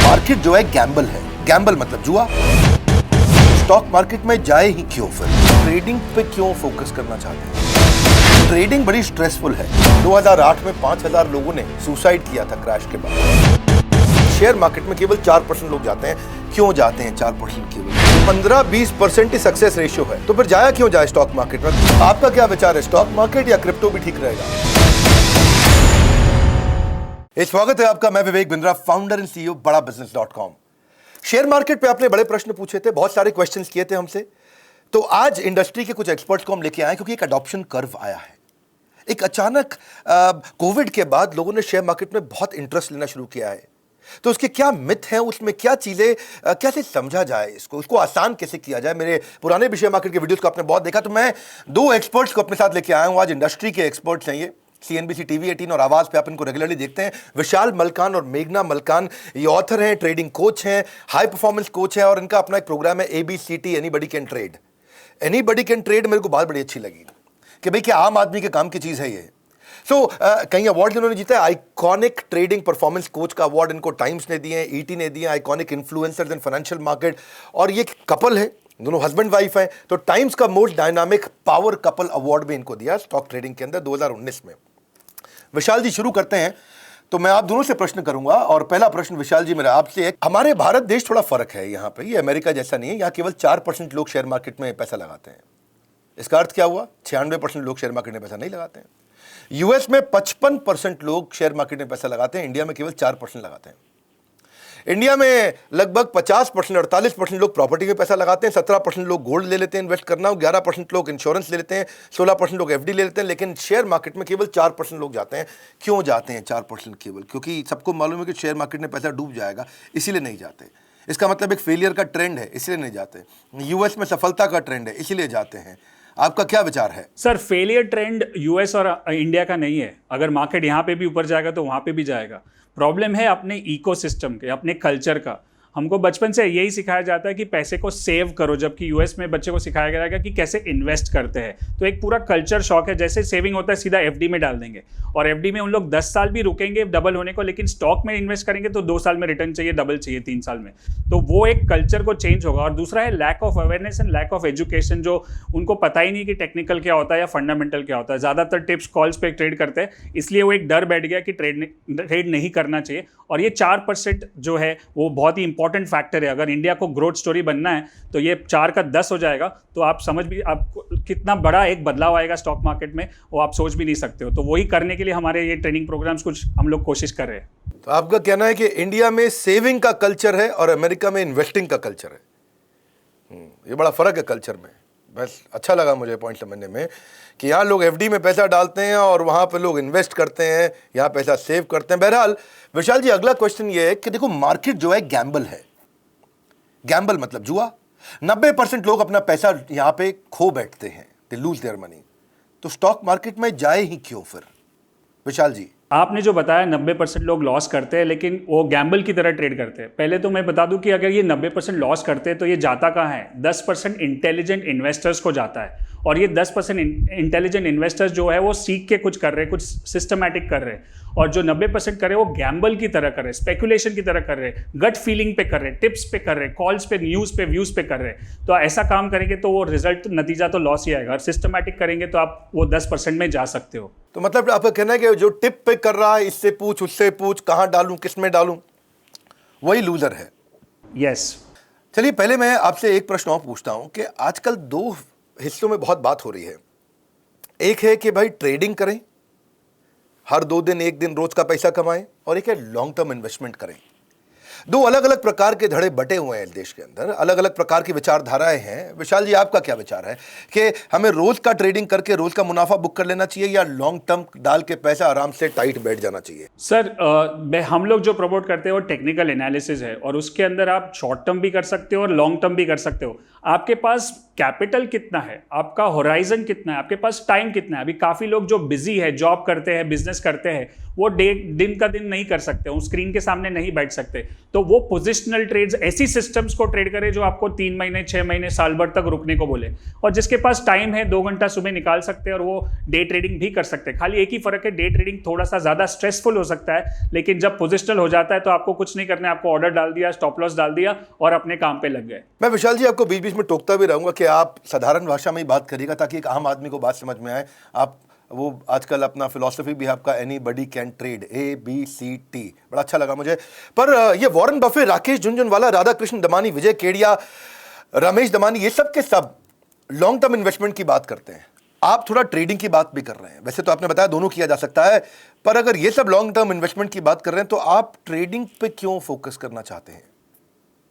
Market जो है Gamble है। गैम्बल मतलब जुआ। स्टॉक मार्केट में जाए ही क्यों, फिर ट्रेडिंग पे क्यों फोकस करना चाहते हैं? ट्रेडिंग बड़ी स्ट्रेसफुल है। 2008 में 5000 लोगों ने सुसाइड किया था क्रैश के बाद। शेयर मार्केट में केवल 4% लोग जाते हैं। क्यों जाते हैं 4% केवल? 15-20% ही सक्सेस रेशियो है। तो फिर जाया क्यों जाए स्टॉक मार्केट में? आपका क्या विचार है, स्टॉक मार्केट या क्रिप्टो भी ठीक रहेगा? स्वागत है आपका, मैं Vivek Bindra, founder and CEO बड़ा बिजनेस.com। शेयर मार्केट पे आपने बड़े प्रश्न पूछे थे, बहुत सारे क्वेश्चंस किए थे हमसे। तो आज इंडस्ट्री के कुछ एक्सपर्ट्स को हम लेके आए क्योंकि एक अडॉप्शन कर्व आया है। एक अचानक कोविड के बाद लोगों ने शेयर मार्केट में बहुत इंटरेस्ट लेना शुरू किया है। तो उसके क्या मिथ हैं, उसमें क्या चीजें कैसे समझा जाए, उसको आसान कैसे किया जाए। मेरे पुराने भी शेयर मार्केट के वीडियोस को आपने बहुत देखा, तो मैं दो एक्सपर्ट्स को अपने साथ लेके आया हूं। आज इंडस्ट्री के एक्सपर्ट्स हैं ये, CNBC TV 18 और आवाज पे आप इनको रेगुलरली देखते हैं। विशाल मलकान और मेघना मलकान, ये ऑथर हैं, ट्रेडिंग कोच हैं, हाई परफॉर्मेंस कोच है और इनका अपना एक प्रोग्राम है ABCT, anybody can trade. Anybody can trade मेरे को बात बड़ी अच्छी लगी कि भाई क्या आम आदमी के काम की चीज है ये। कई अवार्ड इन्होंने जीता है। आइकॉनिक ट्रेडिंग परफॉर्मेंस कोच का अवार्ड इनको टाइम्स ने दिए हैं, ET ने दिए, iconic influencers in financial market. और ये कपल है, दोनों हस्बैंड वाइफ हैं। तो टाइम्स का most dynamic power couple award भी इनको दिया स्टॉक ट्रेडिंग के अंदर 2019 में। विशाल जी, शुरू करते हैं। तो मैं आप दोनों से प्रश्न करूंगा और पहला प्रश्न विशाल जी मेरा आपसे है। हमारे भारत देश थोड़ा फर्क है यहाँ पे, ये अमेरिका जैसा नहीं है। यहाँ केवल 4% लोग शेयर मार्केट में पैसा लगाते हैं। इसका अर्थ क्या हुआ? 96% लोग शेयर मार्केट में पैसा नहीं लगाते हैं। US में 55% लोग शेयर मार्केट में पैसा लगाते हैं, इंडिया में केवल 4% लगाते हैं। इंडिया में लगभग 50%, 48% लोग प्रॉपर्टी में पैसा लगाते हैं, 17% लोग गोल्ड ले लेते हैं इन्वेस्ट करना, 11% लोग इंश्योरेंस ले लेते हैं, 16% लोग FD ले लेते हैं। लेकिन शेयर मार्केट में केवल 4% लोग जाते हैं। क्यों जाते हैं 4% केवल? क्योंकि सबको मालूम है कि शेयर मार्केट में पैसा डूब जाएगा, इसीलिए नहीं जाते। इसका मतलब एक फेलियर का ट्रेंड है, इसलिए नहीं जाते। US में सफलता का ट्रेंड है, इसीलिए जाते हैं। आपका क्या विचार है? सर, फेलियर ट्रेंड US और इंडिया का नहीं है। अगर मार्केट यहाँ पे भी ऊपर जाएगा तो वहाँ पे भी जाएगा। प्रॉब्लम है अपने इकोसिस्टम के, अपने कल्चर का। हमको बचपन से यही सिखाया जाता है कि पैसे को सेव करो, जबकि US में बच्चे को सिखाया जाएगा कि कैसे इन्वेस्ट करते हैं। तो एक पूरा कल्चर शॉक है। जैसे सेविंग होता है सीधा FD में डाल देंगे, और FD में उन लोग 10 साल भी रुकेंगे डबल होने को, लेकिन स्टॉक में इन्वेस्ट करेंगे तो 2 साल में रिटर्न चाहिए, डबल चाहिए 3 साल में। तो वो एक कल्चर को चेंज होगा। और दूसरा है lack of awareness and lack of education, जो उनको पता ही नहीं कि टेक्निकल क्या होता है या फंडामेंटल क्या होता है। ज़्यादातर टिप्स कॉल्स पे ट्रेड करते हैं, इसलिए वो एक डर बैठ गया कि ट्रेड नहीं करना चाहिए। और ये 4% जो है वो बहुत ही इंपॉर्टेंट फैक्टर है। अगर इंडिया को ग्रोथ स्टोरी बनना है तो ये 4 का 10 हो जाएगा, तो आप समझ भी, आपको कितना बड़ा एक बदलाव आएगा स्टॉक मार्केट में, वो आप सोच भी नहीं सकते हो। तो वही करने के लिए हमारे ये ट्रेनिंग प्रोग्राम्स कुछ हम लोग कोशिश कर रहे हैं। तो आपका कहना है कि इंडिया में सेविंग का कल्चर है और अमेरिका में इन्वेस्टिंग का कल्चर है। ये बड़ा फर्क है कल्चर में। बस अच्छा लगा मुझे पॉइंट समझने में कि यहाँ लोग FD में पैसा डालते हैं और वहाँ पे लोग इन्वेस्ट करते हैं, यहाँ पैसा सेव करते हैं। बहरहाल विशाल जी, अगला क्वेश्चन ये है कि देखो, मार्केट जो है गैम्बल है। गैम्बल मतलब जुआ। 90% लोग अपना पैसा यहाँ पे खो बैठते हैं, दे लूज देयर मनी। तो स्टॉक मार्केट में जाए ही क्यों फिर? विशाल जी, आपने जो बताया 90% लोग लॉस करते हैं, लेकिन वो गैम्बल की तरह ट्रेड करते हैं। पहले तो मैं बता दूं कि अगर ये 90% लॉस करते हैं तो ये जाता कहाँ है? 10% इंटेलिजेंट इन्वेस्टर्स को जाता है। और ये 10% इंटेलिजेंट इन्वेस्टर्स जो है वो सीख के कुछ कर रहे हैं, कुछ सिस्टमैटिक कर रहे हैं। और जो 90% कर रहे हैं वो गैम्बल की तरह कर रहे हैं, स्पेकुलेशन की तरह कर रहे हैं, गट फीलिंग पे कर रहे हैं, टिप्स पे कर रहे हैं, कॉल्स पे, न्यूज़ पे, व्यूज़ पे कर रहे हैं। तो ऐसा काम करेंगे तो वो रिजल्ट, नतीजा तो लॉस ही आएगा। और सिस्टमैटिक करेंगे तो आप वो 10% में जा सकते हो। तो मतलब आपका कहना है कि जो टिप पे कर रहा है, इससे पूछ, उससे पूछ, कहाँ डालूं, किस में डालूं, वही लूजर है। यस। चलिए, पहले मैं आपसे एक प्रश्न और पूछता हूं कि आजकल 2 हिस्सों में बहुत बात हो रही है। एक है कि भाई ट्रेडिंग करें, हर 2 दिन 1 दिन रोज का पैसा कमाएं, और एक है लॉन्ग टर्म इन्वेस्टमेंट करें। 2 अलग अलग प्रकार के धड़े बटे हुए हैं देश के अंदर, अलग अलग प्रकार की विचारधाराएं हैं। विशाल जी, आपका क्या विचार है कि हमें रोज का ट्रेडिंग करके रोज का मुनाफा बुक कर लेना चाहिए या लॉन्ग टर्म डाल के पैसा आराम से टाइट बैठ जाना चाहिए? सर, हम लोग जो प्रमोट करते हैं वो टेक्निकल एनालिसिस है, और उसके अंदर आप शॉर्ट टर्म भी कर सकते हो और लॉन्ग टर्म भी कर सकते हो। आपके पास कैपिटल कितना है, आपका होराइजन कितना है, आपके पास टाइम कितना है। अभी काफ़ी लोग जो बिजी है, जॉब करते हैं, बिजनेस करते हैं, वो दिन का दिन नहीं कर सकते, उस स्क्रीन के सामने नहीं बैठ सकते। तो वो पोजिशनल ट्रेड्स, ऐसी सिस्टम्स को ट्रेड करे जो आपको 3 महीने 6 महीने साल भर तक रुकने को बोले, और जिसके पास टाइम है 2 घंटा सुबह निकाल सकते हैं और वो डे ट्रेडिंग भी कर सकते हैं। खाली एक ही फर्क है, डे ट्रेडिंग थोड़ा सा ज्यादा स्ट्रेसफुल हो सकता है, लेकिन जब पोजिशनल हो जाता है तो आपको कुछ नहीं करना है, आपको ऑर्डर डाल दिया, स्टॉप लॉस डाल दिया और अपने काम पे लग गए। मैं विशाल जी आपको बीच बीच में टोकता भी रहूंगा कि आप साधारण भाषा में ही बात करिएगा ताकि एक आम आदमी को बात समझ में आए। आप वो आजकल अपना फिलॉसफी भी आपका एनीबॉडी कैन ट्रेड, ABCT, बड़ा अच्छा लगा मुझे। पर ये वॉरेन बफे, राकेश झुनझुनवाला, राधा कृष्ण दमानी, विजय केडिया, रमेश दमानी, ये सब के सब लॉन्ग टर्म इन्वेस्टमेंट की बात करते हैं। आप थोड़ा ट्रेडिंग की बात भी कर रहे हैं। वैसे तो आपने बताया दोनों किया जा सकता है, पर अगर ये सब लॉन्ग टर्म इन्वेस्टमेंट की बात कर रहे हैं तो आप ट्रेडिंग पे क्यों फोकस करना चाहते हैं?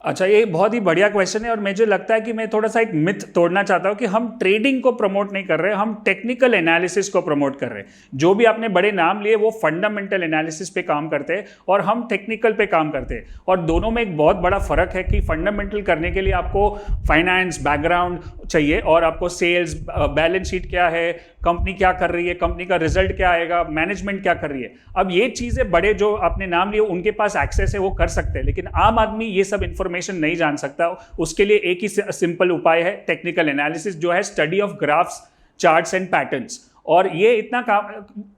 अच्छा, ये बहुत ही बढ़िया क्वेश्चन है और मुझे लगता है कि मैं थोड़ा सा एक मिथ तोड़ना चाहता हूँ कि हम ट्रेडिंग को प्रमोट नहीं कर रहे, हम टेक्निकल एनालिसिस को प्रमोट कर रहे हैं। जो भी आपने बड़े नाम लिए वो फंडामेंटल एनालिसिस पे काम करते हैं और हम टेक्निकल पे काम करते हैं, और दोनों में एक बहुत बड़ा फर्क है कि फंडामेंटल करने के लिए आपको फाइनेंस बैकग्राउंड चाहिए और आपको सेल्स, बैलेंस शीट क्या है, कंपनी क्या कर रही है, कंपनी का रिजल्ट क्या आएगा, मैनेजमेंट क्या कर रही है। अब ये चीज़ें बड़े जो आपने नाम लिए उनके पास एक्सेस है, वो कर सकते हैं, लेकिन आम आदमी ये सब इंफॉर्मेशन नहीं जान सकता। उसके लिए एक ही सिंपल उपाय है, टेक्निकल एनालिसिस, जो है study of graphs, charts and patterns. और ये इतना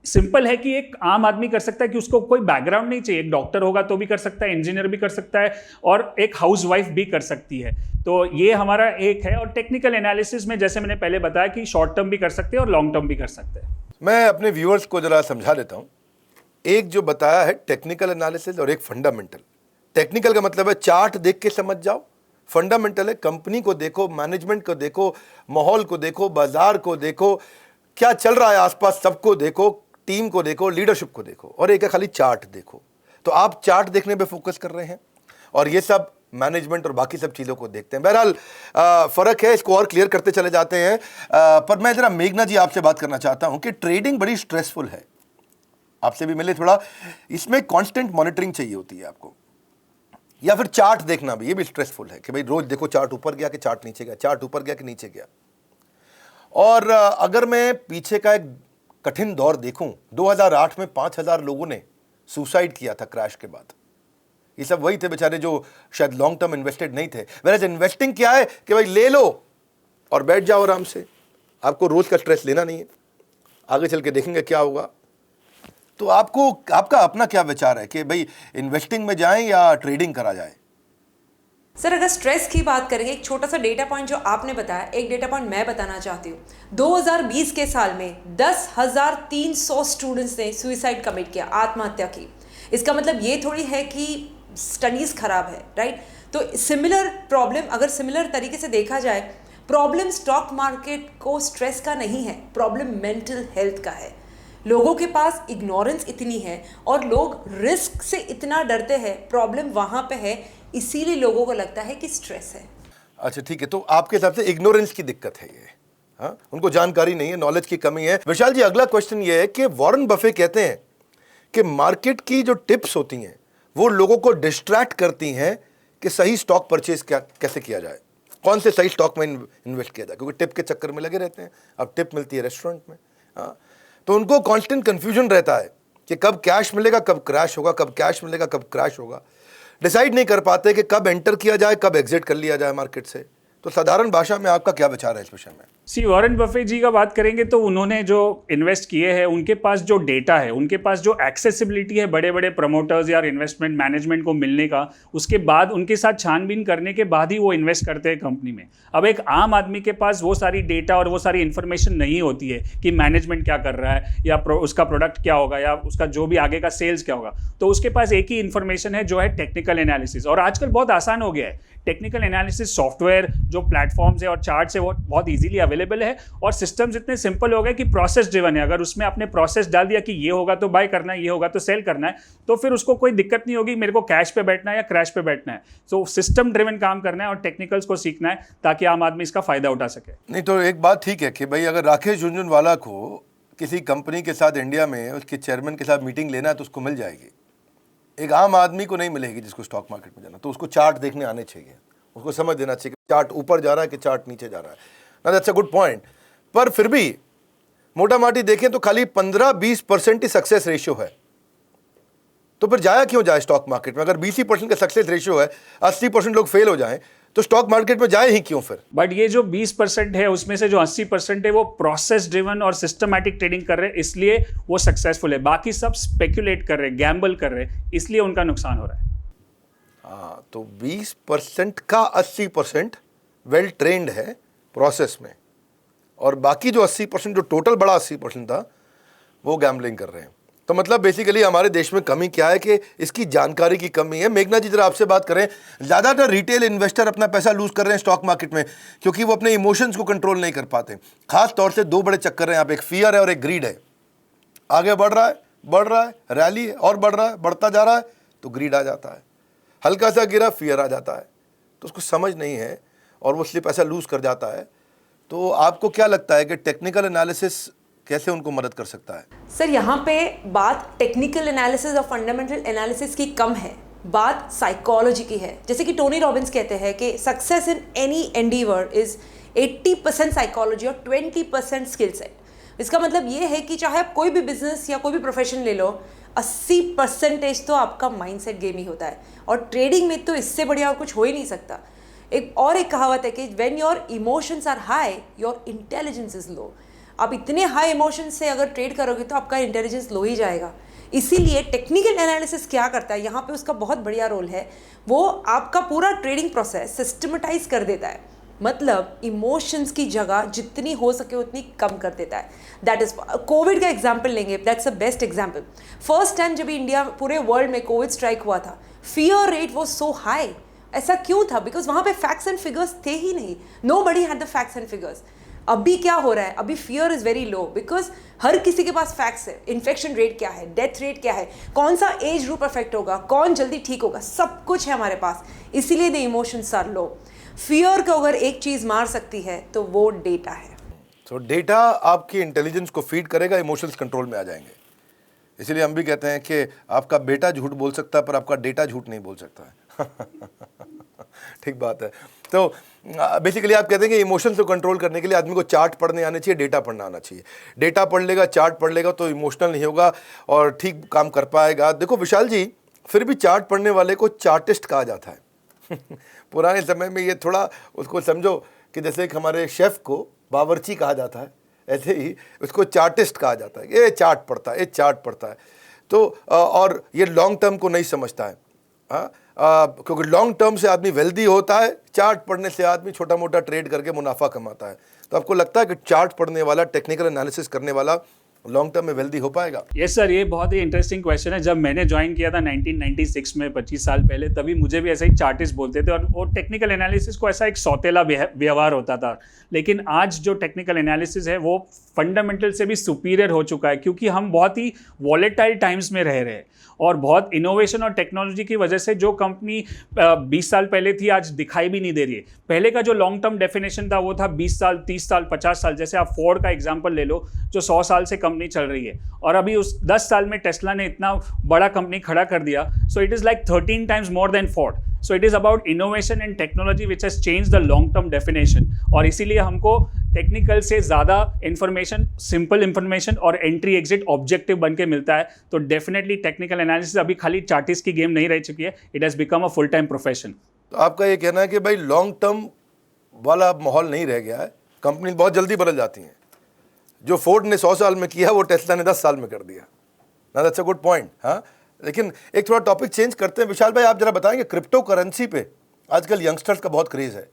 सिंपल है कि एक आम आदमी कर सकता है, कि उसको कोई बैकग्राउंड नहीं चाहिए। एक डॉक्टर होगा तो भी कर सकता है, इंजीनियर भी कर सकता है, और एक हाउसवाइफ भी कर सकती है। तो ये हमारा एक है। और टेक्निकल एनालिसिस में जैसे मैंने पहले बताया कि शॉर्ट टर्म भी कर सकते हैं और लॉन्ग टर्म भी कर सकते हैं। मैं अपने व्यूअर्स को जरा समझा देता हूं। एक जो बताया है टेक्निकल एनालिसिस और एक फंडामेंटल। टेक्निकल का मतलब है चार्ट देख के समझ जाओ, फंडामेंटल है कंपनी को देखो, मैनेजमेंट को देखो, माहौल को देखो, बाजार को देखो, क्या चल रहा है आसपास सबको देखो, टीम को देखो, लीडरशिप को देखो, और एक है खाली चार्ट देखो। तो आप चार्ट देखने पे फोकस कर रहे हैं और ये सब मैनेजमेंट और बाकी सब चीज़ों को देखते हैं। बहरहाल फ़र्क है, इसको और क्लियर करते चले जाते हैं। पर मैं ज़रा मेघना जी आपसे बात करना चाहता हूं कि ट्रेडिंग बड़ी स्ट्रेसफुल है, आपसे भी मिले थोड़ा, इसमें कांस्टेंट मॉनिटरिंग चाहिए होती है आपको, या फिर चार्ट देखना भी, ये भी स्ट्रेसफुल है कि भाई रोज देखो चार्ट ऊपर गया कि चार्ट नीचे गया, चार्ट ऊपर गया कि नीचे गया। और अगर मैं पीछे का एक कठिन दौर देखूं, 2008 में 5000 लोगों ने सुसाइड किया था क्रैश के बाद। ये सब वही थे बेचारे जो शायद लॉन्ग टर्म इन्वेस्टेड नहीं थे। वैसे इन्वेस्टिंग क्या है कि भाई ले लो और बैठ जाओ आराम से, आपको रोज का स्ट्रेस लेना नहीं है, आगे चल के देखेंगे क्या होगा। तो आपको, आपका अपना क्या विचार है कि भाई इन्वेस्टिंग में जाएं या ट्रेडिंग करा जाए? सर, अगर स्ट्रेस की बात करेंगे, एक छोटा सा डेटा पॉइंट जो आपने बताया, एक डेटा पॉइंट मैं बताना चाहती हूँ। 2020 के साल में 10,300 स्टूडेंट्स ने सुइसाइड कमिट किया, आत्महत्या की। इसका मतलब ये थोड़ी है कि स्टडीज़ खराब है, राइट? तो सिमिलर प्रॉब्लम, अगर सिमिलर तरीके से देखा जाए, प्रॉब्लम स्टॉक मार्केट को स्ट्रेस का नहीं है, प्रॉब्लम मेंटल हेल्थ का है। लोगों के पास इग्नोरेंस इतनी है और लोग रिस्क से इतना डरते हैं, प्रॉब्लम वहाँ पे है, इसीलिए लोगों को लगता है कि स्ट्रेस है। अच्छा ठीक है, तो आपके हिसाब से इग्नोरेंस की दिक्कत है ये, हाँ? उनको जानकारी नहीं है, नॉलेज की कमी है। विशाल जी, अगला क्वेश्चन ये है कि वॉरेन बफे कहते हैं कि मार्केट की जो टिप्स होती हैं वो लोगों को डिस्ट्रैक्ट करती हैं कि सही स्टॉक परचेज कैसे किया जाए, कौन से सही स्टॉक में इन्वेस्ट किया जाए, क्योंकि टिप के चक्कर में लगे रहते हैं। अब टिप मिलती है रेस्टोरेंट में, हाँ, तो उनको कांस्टेंट कंफ्यूजन रहता है कि कब कैश मिलेगा, कब क्रैश होगा, कब कैश मिलेगा, कब क्रैश होगा। डिसाइड नहीं कर पाते कि कब एंटर किया जाए, कब एग्जिट कर लिया जाए मार्केट से। तो साधारण भाषा में आपका क्या विचार है इस विषय में? वॉरेन बफे जी का बात करेंगे तो उन्होंने जो इन्वेस्ट किए हैं, उनके पास जो डेटा है, उनके पास जो एक्सेसिबिलिटी है बड़े बड़े प्रमोटर्स या इन्वेस्टमेंट मैनेजमेंट को मिलने का, उसके बाद उनके साथ छानबीन करने के बाद ही वो इन्वेस्ट करते हैं कंपनी में। अब एक आम आदमी के पास वो सारी डेटा और वो सारी इन्फॉर्मेशन नहीं होती है कि मैनेजमेंट क्या कर रहा है या उसका प्रोडक्ट क्या होगा या उसका जो भी आगे का सेल्स क्या होगा। तो उसके पास एक ही इन्फॉर्मेशन है जो है टेक्निकल एनालिसिस। और आजकल बहुत आसान हो गया है, टेक्निकल एनालिसिस सॉफ्टवेयर जो प्लेटफॉर्म्स है और चार्ट्स है वो बहुत इजीली अवेलेबल है, और सिस्टम्स इतने सिंपल हो गए कि प्रोसेस ड्रिवन है। अगर उसमें आपने प्रोसेस डाल दिया कि ये होगा तो बाय करना है, ये होगा तो सेल करना है, तो फिर उसको कोई दिक्कत नहीं होगी मेरे को कैश पे बैठना है या क्रैश पे बैठना है। तो सिस्टम ड्रिवन काम करना है और टेक्निकल्स को सीखना है ताकि आम आदमी इसका फायदा उठा सके। नहीं तो एक बात ठीक है कि भाई अगर राकेश झुनझुनवाला को किसी कंपनी के साथ इंडिया में उसके चेयरमैन के साथ मीटिंग लेना है तो उसको मिल जाएगी, एक आम आदमी को नहीं मिलेगी जिसको स्टॉक मार्केट में जाना। तो उसको चार्ट देखने आने चाहिए, उसको समझ देना चाहिए कि चार्ट ऊपर जा रहा है कि चार्ट नीचे जा रहा है ना। That's a good point. पर फिर भी मोटा माटी देखें तो खाली 15-20% ही सक्सेस रेशियो है। तो फिर जाया क्यों जाए स्टॉक मार्केट में? अगर 20% का सक्सेस रेशियो है, 80% लोग फेल हो जाएं, तो स्टॉक मार्केट में जाए ही क्यों फिर? बट ये जो 20% है उसमें से जो 80% है वो प्रोसेस ड्रिवन और सिस्टमैटिक ट्रेडिंग कर रहे हैं, इसलिए वो सक्सेसफुल है। बाकी सब स्पेक्यूलेट कर रहे हैं, गैम्बल कर रहे हैं, इसलिए उनका नुकसान हो रहा है। हाँ, तो 20% का 80% वेल ट्रेंड है प्रोसेस में, और बाकी जो 80%, जो टोटल बड़ा 80% था, वो गैम्बलिंग कर रहे हैं। तो मतलब बेसिकली हमारे देश में कमी क्या है कि इसकी जानकारी की कमी है। मेघना जी, जरा आपसे बात करें, ज़्यादातर रिटेल इन्वेस्टर अपना पैसा लूज कर रहे हैं स्टॉक मार्केट में क्योंकि वो अपने इमोशंस को कंट्रोल नहीं कर पाते। खास तौर से दो बड़े चक्कर हैं यहाँ पे, एक फियर है और एक ग्रीड है। आगे बढ़ रहा है, रैली है और बढ़ रहा है, बढ़ता जा रहा है, तो ग्रीड आ जाता है। हल्का सा गिरा, फियर आ जाता है, तो उसको समझ नहीं है और वो इसलिए पैसा लूज कर जाता है। तो आपको क्या लगता है कि टेक्निकल एनालिसिस कैसे उनको मदद कर सकता है? सर, यहाँ पे बात टेक्निकल एनालिसिस और फंडामेंटल एनालिसिस की कम है, बात साइकोलॉजी की है। जैसे कि टोनी रॉबिन्स कहते हैं कि success in any endeavour is 80% psychology और 20% स्किल सेट। इसका मतलब ये है कि चाहे आप कोई भी बिजनेस या कोई भी प्रोफेशन ले लो, 80% तो आपका माइंडसेट गेम ही होता है, और ट्रेडिंग में तो इससे बढ़िया और कुछ हो ही नहीं सकता। एक कहावत है कि when your emotions are high, your intelligence is low. आप इतने हाई इमोशंस से अगर ट्रेड करोगे तो आपका इंटेलिजेंस लो ही जाएगा। इसीलिए टेक्निकल एनालिसिस क्या करता है, यहाँ पे उसका बहुत बढ़िया रोल है। वो आपका पूरा ट्रेडिंग प्रोसेस सिस्टमेटाइज कर देता है, मतलब इमोशंस की जगह जितनी हो सके उतनी कम कर देता है। दैट इज, कोविड का एग्जाम्पल लेंगे, that's a best example. First time जब इंडिया, पूरे वर्ल्ड में कोविड स्ट्राइक हुआ था, fear rate was so high. ऐसा क्यों था? बिकॉज वहाँ पे फैक्ट्स एंड फिगर्स थे ही नहीं, nobody had the facts and figures. अभी क्या हो रहा है? अभी fear is very low because हर किसी के पास फैक्ट्स है। इन्फेक्शन रेट क्या है, डेथ रेट क्या है, कौन सा एज ग्रुप अफेक्ट होगा, कौन जल्दी ठीक होगा, सब कुछ है हमारे पास। इसीलिए the emotions are low. Fear को अगर एक चीज मार सकती है तो वो डेटा है। तो डेटा आपकी इंटेलिजेंस को फीड करेगा, इमोशंस कंट्रोल में आ जाएंगे। इसीलिए हम भी कहते हैं कि आपका बेटा झूठ बोल सकता है पर आपका डेटा झूठ नहीं बोल सकता है। ठीक बात है। तो बेसिकली आप कहते हैं कि इमोशंस को कंट्रोल करने के लिए आदमी को चार्ट पढ़ने आने चाहिए, डेटा पढ़ना आना चाहिए। डेटा पढ़ लेगा, चार्ट पढ़ लेगा तो इमोशनल नहीं होगा और ठीक काम कर पाएगा। देखो विशाल जी, फिर भी चार्ट पढ़ने वाले को चार्टिस्ट कहा जाता है। पुराने समय में ये थोड़ा उसको समझो कि जैसे एक हमारे शेफ़ को बावर्ची कहा जाता है, ऐसे ही उसको चार्टिस्ट कहा जाता है। ये चार्ट पढ़ता है, ये चार्ट पढ़ता है। तो और ये लॉन्ग टर्म को नहीं समझता है, क्योंकि लॉन्ग टर्म से आदमी वेल्दी होता है, चार्ट पढ़ने से आदमी छोटा मोटा ट्रेड करके मुनाफा कमाता है। तो आपको लगता है कि चार्ट पढ़ने वाला, टेक्निकल एनालिसिस करने वाला लॉन्ग टर्म में वेल्दी हो पाएगा? यस सर, ये बहुत ही इंटरेस्टिंग क्वेश्चन है। जब मैंने ज्वाइन किया था 1996 में, 25 साल पहले, तभी मुझे भी ऐसा ही चार्टिस्ट बोलते थे और टेक्निकल एनालिसिस को ऐसा एक सौतेला व्यवहार होता था। लेकिन आज जो टेक्निकल एनालिसिस है वो फंडामेंटल से भी सुपीरियर हो चुका है, क्योंकि हम बहुत ही वॉलेटाइल टाइम्स में रह रहे हैं और बहुत इनोवेशन और टेक्नोलॉजी की वजह से जो कंपनी 20 साल पहले थी आज दिखाई भी नहीं दे रही है। पहले का जो लॉन्ग टर्म डेफिनेशन था वो था 20 साल, 30 साल, 50 साल। जैसे आप फोर्ड का एग्जांपल ले लो जो 100 साल से कंपनी चल रही है, और अभी उस 10 साल में टेस्ला ने इतना बड़ा कंपनी खड़ा कर दिया। So it is like 13 times more than Ford. So it is about innovation and technology which has change the long term definition. और इसीलिए हमको टेक्निकल से ज़्यादा इंफॉर्मेशन, सिंपल इंफॉर्मेशन और एंट्री एग्जिट ऑब्जेक्टिव बन के मिलता है। तो डेफिनेटली टेक्निकल एनालिसिस अभी खाली चार्टिस्ट की गेम नहीं रह चुकी है, it has become a full time profession. तो आपका ये कहना है कि भाई लॉन्ग टर्म वाला माहौल नहीं रह गया है, कंपनी बहुत जल्दी बदल जाती हैं। जो फोर्ड ने 100 साल में किया वो टेस्ला ने 10 साल में कर दिया ना। That's a good point. हाँ, लेकिन एक थोड़ा टॉपिक चेंज करते हैं। विशाल भाई, आप जरा बताएंगे, क्रिप्टो करेंसी पे आजकल यंगस्टर्स का बहुत क्रेज़ है,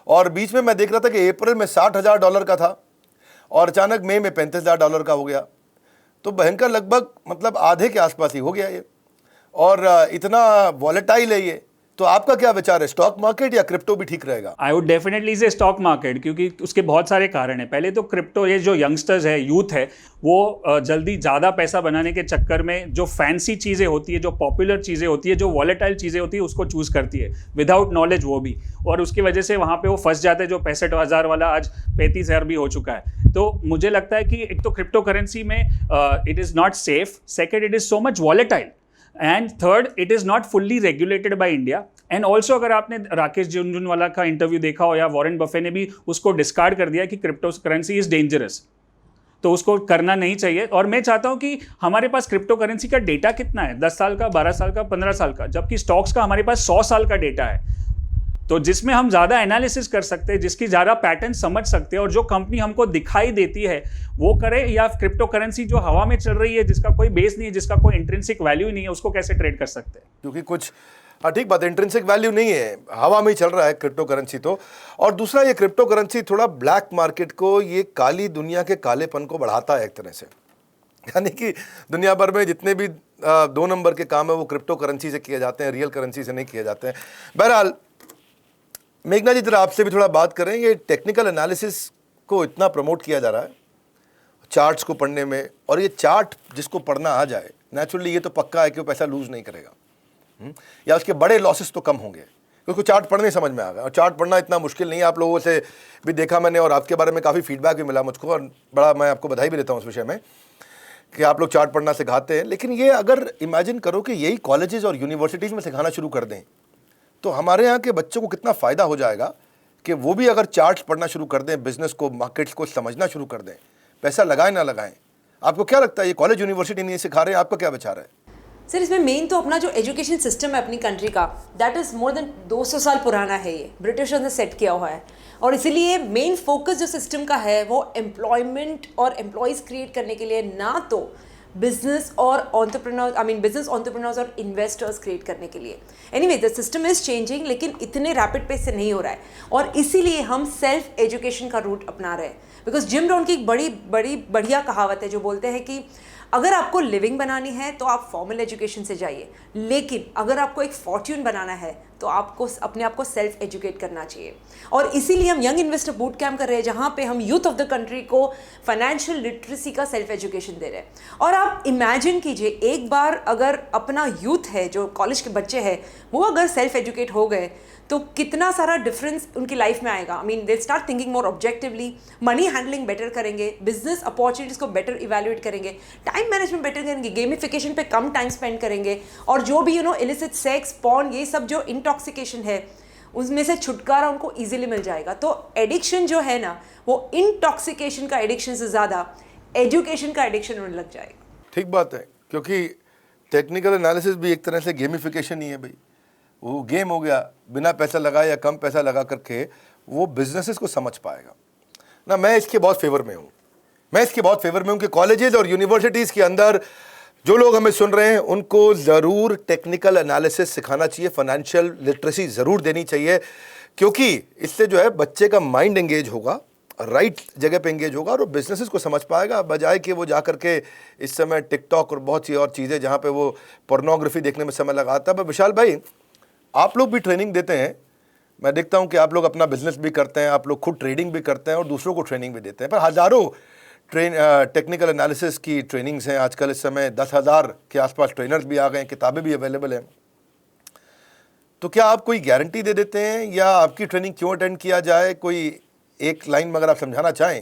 और बीच में मैं देख रहा था कि अप्रैल में $60,000 का था और अचानक मई में $35,000 का हो गया। तो भयंकर, लगभग मतलब आधे के आसपास ही हो गया ये, और इतना वॉलेटाइल है ये। तो आपका क्या विचार है, स्टॉक मार्केट या क्रिप्टो भी ठीक रहेगा? आई वुड डेफिनेटली से स्टॉक मार्केट, क्योंकि उसके बहुत सारे कारण हैं। पहले तो क्रिप्टो, ये जो यंगस्टर्स है, यूथ है, वो जल्दी ज़्यादा पैसा बनाने के चक्कर में जो फैंसी चीज़ें होती है, जो पॉपुलर चीज़ें होती है, जो वॉलेटाइल चीज़ें होती है, उसको चूज़ करती है विदाउट नॉलेज वो भी, और उसकी वजह से वहाँ पे वो फंस जाते हैं। जो 65,000 वाला आज 35,000 भी हो चुका है। तो मुझे लगता है कि एक तो क्रिप्टो करेंसी में it is not safe, second it is so much volatile, and third it is not fully regulated by India. And also अगर आपने राकेश झुनझुनवाला का इंटरव्यू देखा हो या वॉरेन बफे ने भी उसको डिस्कार्ड कर दिया कि क्रिप्टो करेंसी इज डेंजरस। तो उसको करना नहीं चाहिए। और मैं चाहता हूं कि हमारे पास क्रिप्टो करेंसी का डेटा कितना है, 10 साल का, 12 साल का, 15 साल का, जबकि स्टॉक्स का हमारे पास 100 साल का डेटा है। तो जिसमें हम ज़्यादा एनालिसिस कर सकते हैं, जिसकी ज़्यादा पैटर्न समझ सकते हैं, और जो कंपनी हमको दिखाई देती है वो करे, या क्रिप्टो करेंसी जो हवा में चल रही है, जिसका कोई बेस नहीं है, जिसका कोई इंट्रिंसिक वैल्यू नहीं है, उसको कैसे ट्रेड कर सकते हैं? क्योंकि कुछ, हाँ ठीक बात है, इंट्रिंसिक वैल्यू नहीं है, हवा में ही चल रहा है क्रिप्टो करेंसी तो। और दूसरा, ये क्रिप्टो करेंसी थोड़ा ब्लैक मार्केट को, ये काली दुनिया के कालेपन को बढ़ाता है एक तरह से। यानी कि दुनिया भर में जितने भी 2 नंबर के काम है वो क्रिप्टो करेंसी से किए जाते हैं, रियल करेंसी से नहीं किए जाते हैं। बहरहाल मेघना जी, जरा आपसे भी थोड़ा बात करें, ये टेक्निकल एनालिसिस को इतना प्रमोट किया जा रहा है चार्ट्स को पढ़ने में, और ये चार्ट जिसको पढ़ना आ जाए नेचुरली ये तो पक्का है कि वो पैसा लूज नहीं करेगा, या उसके बड़े लॉसेस तो कम होंगे, क्योंकि उसको चार्ट पढ़ने समझ में आ गया। और चार्ट पढ़ना इतना मुश्किल नहीं है, आप लोगों से भी देखा मैंने, और आपके बारे में काफ़ी फीडबैक भी मिला मुझको, और बड़ा मैं आपको बधाई भी देता हूँ उस विषय में कि आप लोग चार्ट पढ़ना सिखाते हैं। लेकिन ये अगर इमेजिन करो कि यही कॉलेजेस और यूनिवर्सिटीज़ में सिखाना शुरू कर दें, तो हमारे यहाँ के बच्चों को कितना फ़ायदा हो जाएगा कि वो भी अगर चार्ट्स पढ़ना शुरू कर दें, बिजनेस को, मार्केट्स को समझना शुरू कर दें, पैसा लगाएं ना लगाएं। आपको क्या लगता है, ये कॉलेज यूनिवर्सिटी नहीं सिखा रहे हैं, आपका क्या विचार है? सर, इसमें मेन तो अपना जो एजुकेशन सिस्टम है अपनी कंट्री का, दैट इज़ मोर देन 200 साल पुराना है, ये ब्रिटिशर्स ने सेट किया हुआ है। और इसीलिए मेन फोकस जो सिस्टम का है वो एम्प्लॉयमेंट और एम्प्लॉयज़ क्रिएट करने के लिए, ना तो बिजनेस और बिजनेस एंटरप्रेन्योर्स और इन्वेस्टर्स क्रिएट करने के लिए। Anyway, the system is changing, लेकिन इतने रैपिड पेस से नहीं हो रहा है, और इसीलिए हम सेल्फ एजुकेशन का रूट अपना रहे हैं। बिकॉज जिम रॉन की एक बढ़िया कहावत है जो बोलते हैं कि अगर आपको लिविंग बनानी है तो आप फॉर्मल एजुकेशन से जाइए, लेकिन अगर आपको एक फॉर्च्यून बनाना है तो आपको अपने आप को सेल्फ एजुकेट करना चाहिए। और इसीलिए हम यंग इन्वेस्टर बूट कैम्प कर रहे हैं, जहाँ पे हम यूथ ऑफ द कंट्री को फाइनेंशियल लिटरेसी का सेल्फ एजुकेशन दे रहे हैं। और आप इमेजिन कीजिए, एक बार अगर अपना यूथ है, जो कॉलेज के बच्चे हैं, वो अगर सेल्फ एजुकेट हो गए तो कितना सारा डिफरेंस उनकी लाइफ में आएगा। They start thinking more objectively, money handling better करेंगे, बिजनेस अपॉर्चुनिटीज़ को बेटर इवेल्युएट करेंगे, टाइम मैनेजमेंट बेटर करेंगे, गेमिफिकेशन पे कम टाइम स्पेंड करेंगे, और जो भी इलिसिट सेक्स, पॉर्न, ये सब जो इंटॉक्सिकेशन है उसमें से छुटकारा उनको इजीली मिल जाएगा। तो एडिक्शन जो है ना, वो इंटॉक्सिकेशन का एडिक्शन से ज़्यादा एजुकेशन का एडिक्शन होने लग जाएगा। ठीक बात है, क्योंकि टेक्निकल एनालिसिस भी एक तरह से गेमिफिकेशन ही है भाई। वो गेम हो गया, बिना पैसा लगाए या कम पैसा लगा करके वो बिजनेसेस को समझ पाएगा ना। मैं इसके बहुत फेवर में हूँ, कि कॉलेजेस और यूनिवर्सिटीज़ के अंदर जो लोग हमें सुन रहे हैं उनको ज़रूर टेक्निकल एनालिसिस सिखाना चाहिए, फाइनेंशियल लिटरेसी ज़रूर देनी चाहिए, क्योंकि इससे जो है बच्चे का माइंड एंगेज होगा, राइट जगह पे एंगेज होगा, और वो बिजनेसेस को समझ पाएगा, बजाय कि वो जा करके इस समय टिकटॉक और बहुत सी और चीज़ें जहाँ पे वो पोर्नोग्राफी देखने में समय लगाता है। विशाल भाई, आप लोग भी ट्रेनिंग देते हैं, मैं देखता हूं कि आप लोग अपना बिजनेस भी करते हैं, आप लोग खुद ट्रेडिंग भी करते हैं और दूसरों को ट्रेनिंग भी देते हैं, पर हज़ारों टेक्निकल एनालिसिस की ट्रेनिंग्स हैं आजकल। इस समय 10,000 के आसपास ट्रेनर्स भी आ गए हैं, किताबें भी अवेलेबल हैं। तो क्या आप कोई गारंटी दे देते हैं, या आपकी ट्रेनिंग क्यों अटेंड किया जाए? कोई एक लाइन में अगर आप समझाना चाहें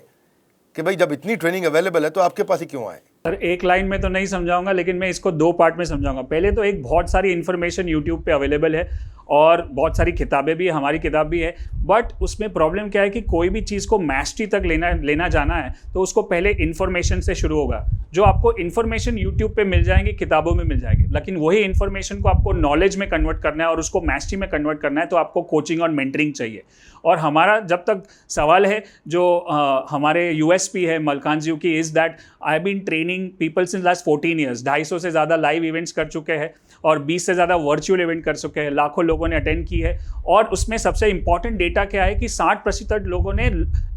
कि भाई जब इतनी ट्रेनिंग अवेलेबल है तो आपके पास ही क्यों आए? सर, एक लाइन में तो नहीं समझाऊंगा, लेकिन मैं इसको 2 पार्ट में समझाऊंगा। पहले तो एक बहुत सारी इन्फॉर्मेशन यूट्यूब पे अवेलेबल है, और बहुत सारी किताबें भी है, हमारी किताब भी है, बट उसमें प्रॉब्लम क्या है कि कोई भी चीज़ को मैस्टरी तक लेना जाना है तो उसको पहले इन्फॉर्मेशन से शुरू होगा। जो आपको इन्फॉर्मेशन यूट्यूब पे मिल जाएंगी, किताबों में मिल जाएगी, लेकिन वही इन्फॉर्मेशन को आपको नॉलेज में कन्वर्ट करना है और उसको मैस्टरी में कन्वर्ट करना है, तो आपको कोचिंग और मेंटरिंग चाहिए। और हमारा जब तक सवाल है, जो हमारे यूएसपी है मलकान जी की, is that I have been training people since last 14 years. 250 से ज़्यादा लाइव इवेंट्स कर चुके हैं और 20 से ज़्यादा वर्चुअल इवेंट कर चुके हैं, लाखों लोगों ने अटेंड की है। और उसमें सबसे इंपॉर्टेंट डेटा क्या है कि 60% लोगों ने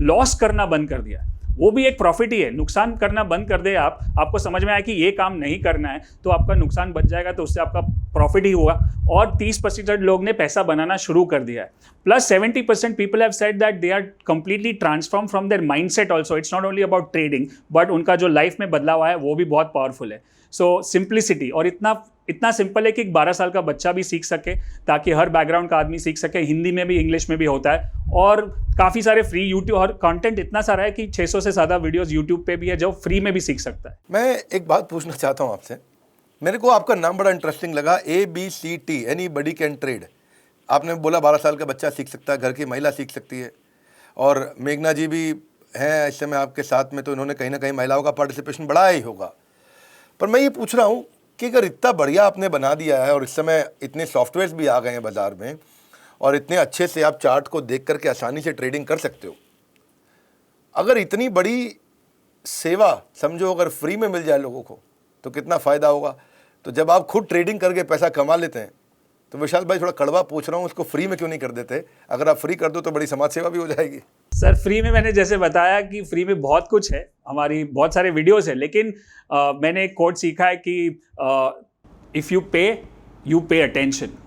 लॉस करना बंद कर दिया। वो भी एक प्रॉफिट ही है। नुकसान करना बंद कर दे आपको समझ में आया कि ये काम नहीं करना है, तो आपका नुकसान बच जाएगा, तो उससे आपका प्रॉफिट ही होगा। और 30% लोग ने पैसा बनाना शुरू कर दिया है। Plus 70% people have said that they are completely transform from their mindset also. It's not only about trading, but उनका जो लाइफ में बदलाव आया वो भी बहुत पावरफुल है। सो सिंप्लिसिटी, और इतना सिंपल है कि 12 साल का बच्चा भी सीख सके, ताकि हर बैकग्राउंड का आदमी सीख सके। हिंदी में भी, इंग्लिश में भी होता है, और काफ़ी सारे फ्री यूट्यूब और कंटेंट इतना सारा है कि 600 से ज़्यादा वीडियोस यूट्यूब पे भी है जो फ्री में भी सीख सकता है। मैं एक बात पूछना चाहता हूँ आपसे, मेरे को आपका नाम बड़ा इंटरेस्टिंग लगा, ABCT, एनीबडी कैन ट्रेड। आपने बोला 12 साल का बच्चा सीख सकता है, घर की महिला सीख सकती है, और मेघना जी भी हैं इस समय आपके साथ में, तो इन्होंने कहीं ना कहीं महिलाओं का पार्टिसिपेशन बढ़ाया ही होगा। पर मैं ये पूछ रहा हूँ कि अगर इतना बढ़िया आपने बना दिया है और इस समय इतने सॉफ्टवेयर्स भी आ गए हैं बाज़ार में और इतने अच्छे से आप चार्ट को देख करके आसानी से ट्रेडिंग कर सकते हो, अगर इतनी बड़ी सेवा समझो अगर फ्री में मिल जाए लोगों को तो कितना फ़ायदा होगा। तो जब आप खुद ट्रेडिंग करके पैसा कमा लेते हैं तो विशाल भाई थोड़ा कड़वा पूछ रहा हूँ, उसको फ्री में क्यों नहीं कर देते? अगर आप फ्री कर दो तो बड़ी समाज सेवा भी हो जाएगी। सर फ्री में मैंने जैसे बताया कि फ्री में बहुत कुछ है, हमारी बहुत सारे वीडियोस है, लेकिन मैंने एक कोट सीखा है कि if you pay attention.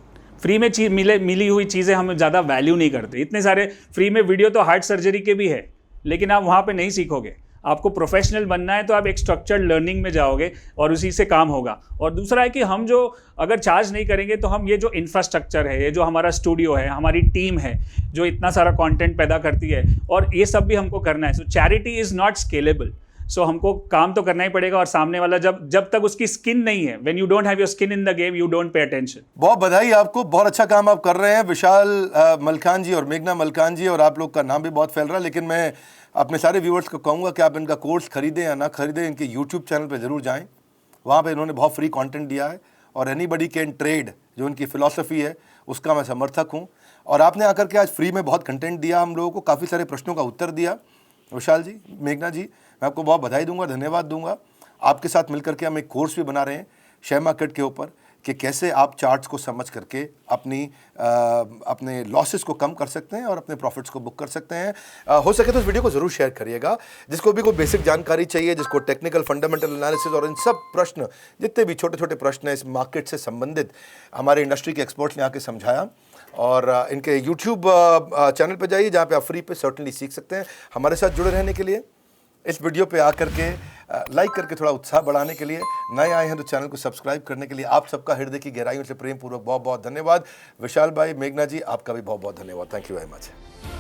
Free में मिली हुई चीज़ें हम ज़्यादा वैल्यू नहीं करते। इतने सारे फ्री में वीडियो तो हार्ट सर्जरी के भी है, लेकिन आप वहाँ पे नहीं सीखोगे। आपको प्रोफेशनल बनना है तो आप एक स्ट्रक्चर्ड लर्निंग में जाओगे और उसी से काम होगा। और दूसरा है कि हम जो अगर चार्ज नहीं करेंगे तो हम ये जो इंफ्रास्ट्रक्चर है, ये जो हमारा स्टूडियो है, हमारी टीम है जो इतना सारा कंटेंट पैदा करती है, और ये सब भी हमको करना है। सो चैरिटी इज़ नॉट स्केलेबल। सो हमको काम तो करना ही पड़ेगा, और सामने वाला जब तक उसकी स्किन नहीं है, when you don't have your skin in the game, you don't pay attention. बहुत बधाई आपको, बहुत अच्छा काम आप कर रहे हैं विशाल मलकान जी और मेघना मलकान जी, और आप लोग का नाम भी बहुत फैल रहा है। लेकिन मैं अपने सारे व्यूअर्स को कहूँगा कि आप इनका कोर्स खरीदें या ना खरीदें, इनके यूट्यूब चैनल पर ज़रूर जाएँ। वहाँ पे इन्होंने बहुत फ्री कंटेंट दिया है, और एनीबडी कैन ट्रेड जो इनकी फ़िलॉसफी है उसका मैं समर्थक हूँ। और आपने आकर के आज फ्री में बहुत कंटेंट दिया हम लोगों को, काफ़ी सारे प्रश्नों का उत्तर दिया। विशाल जी, मेघना जी, मैं आपको बहुत बधाई दूंगा, धन्यवाद दूंगा। आपके साथ मिलकर के हम एक कोर्स भी बना रहे हैं शेयर मार्केट के ऊपर कि कैसे आप चार्ट्स को समझ करके अपने लॉसेस को कम कर सकते हैं और अपने प्रॉफिट्स को बुक कर सकते हैं। हो सके तो इस वीडियो को ज़रूर शेयर करिएगा, जिसको भी कोई बेसिक जानकारी चाहिए, जिसको टेक्निकल फंडामेंटल एनालिसिस और इन सब प्रश्न, जितने भी छोटे छोटे प्रश्न हैं इस मार्केट से संबंधित, हमारे इंडस्ट्री के एक्सपर्ट्स ने आके समझाया। और इनके यूट्यूब चैनल पर जाइए जहाँ पे आप फ्री पे सर्टनली सीख सकते हैं। हमारे साथ जुड़े रहने के लिए, इस वीडियो पे आकर के लाइक करके थोड़ा उत्साह बढ़ाने के लिए, नए आए हैं तो चैनल को सब्सक्राइब करने के लिए आप सबका हृदय की गहराइयों से प्रेम पूर्वक बहुत बहुत धन्यवाद। विशाल भाई, मेघना जी, आपका भी बहुत बहुत धन्यवाद। Thank you very much.